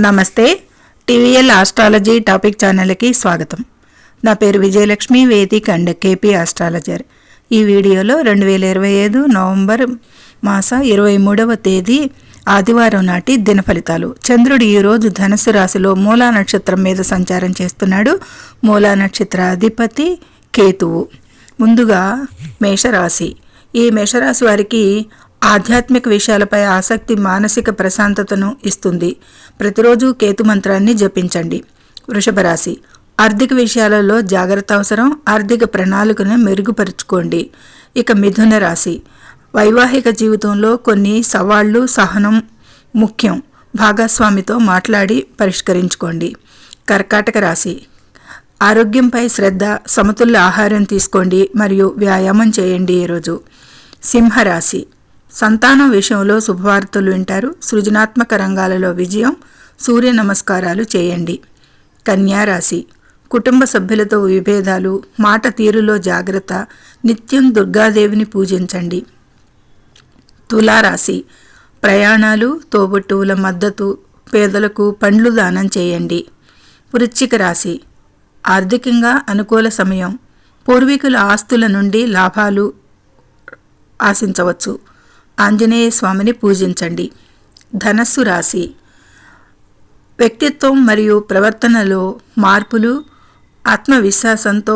నమస్తే. TVL astrology topic ఛానల్కి స్వాగతం. నా పేరు Vijayalakshmi, Vedic and KP astrologer. ఈ వీడియోలో 2025 నవంబర్ మాస 23వ తేదీ ఆదివారం నాటి దిన ఫలితాలు. చంద్రుడు ఈరోజు ధనుసు రాశిలో మూలా నక్షత్రం మీద సంచారం చేస్తున్నాడు. మూలా నక్షత్ర అధిపతి కేతువు. ముందుగా మేషరాశి. ఈ మేషరాశి వారికి ఆధ్యాత్మిక విషయాలపై ఆసక్తి మానసిక ప్రశాంతతను ఇస్తుంది. ప్రతిరోజు కేతు మంత్రాన్ని జపించండి. వృషభ రాశి. ఆర్థిక విషయాలలో జాగ్రత్త అవసరం. ఆర్థిక ప్రణాళికను మెరుగుపరుచుకోండి. ఇక మిథున రాశి. వైవాహిక జీవితంలో కొన్ని సవాళ్లు, సహనం ముఖ్యం. భాగస్వామితో మాట్లాడి పరిష్కరించుకోండి. కర్కాటక రాశి. ఆరోగ్యంపై శ్రద్ధ, సమతుల్య ఆహారం తీసుకోండి మరియు వ్యాయామం చేయండి. ఈరోజు సింహరాశి. సంతానం విషయంలో శుభవార్తలు వింటారు. సృజనాత్మక రంగాలలో విజయం. సూర్య నమస్కారాలు చేయండి. కన్యా రాశి. కుటుంబ సభ్యులతో విభేదాలు, మాట తీరులో జాగ్రత్త. నిత్యం దుర్గాదేవిని పూజించండి. తులారాశి. ప్రయాణాలు, తోబుట్టువుల మద్దతు, పేదలకు పండ్లు దానం చేయండి. వృశ్చిక రాశి. ఆర్థికంగా అనుకూల సమయం. పూర్వీకుల ఆస్తుల నుండి లాభాలు ఆశించవచ్చు. ఆంజనేయ స్వామిని పూజించండి. ధనస్సు రాశి. వ్యక్తిత్వం మరియు ప్రవర్తనలో మార్పులు, ఆత్మవిశ్వాసంతో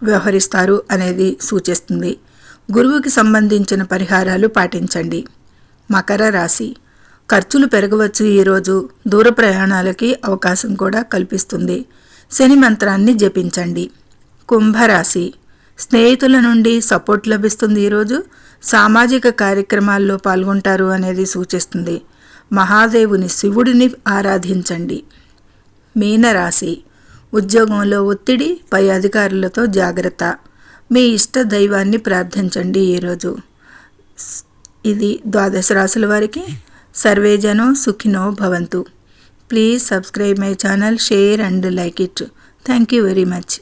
వ్యవహరిస్తారు అనేది సూచిస్తుంది. గురువుకి సంబంధించిన పరిహారాలు పాటించండి. మకర రాశి. ఖర్చులు పెరగవచ్చు. ఈరోజు దూర ప్రయాణాలకి అవకాశం కూడా కల్పిస్తుంది. శని మంత్రాన్ని జపించండి. కుంభరాశి. స్నేహితుల నుండి సపోర్ట్ లభిస్తుంది. ఈరోజు సామాజిక కార్యక్రమాల్లో పాల్గొంటారు అనేది సూచిస్తుంది. మహాదేవుని శివుడిని ఆరాధించండి. మీనరాశి. ఉద్యోగంలో ఒత్తిడి, పై అధికారులతో జాగ్రత్త. మీ ఇష్ట దైవాన్ని ప్రార్థించండి. ఈరోజు ఇది 12 రాశుల వారికి. సర్వేజనో సుఖినో భవంతు. Please subscribe my channel, share and like it. Thank you very much.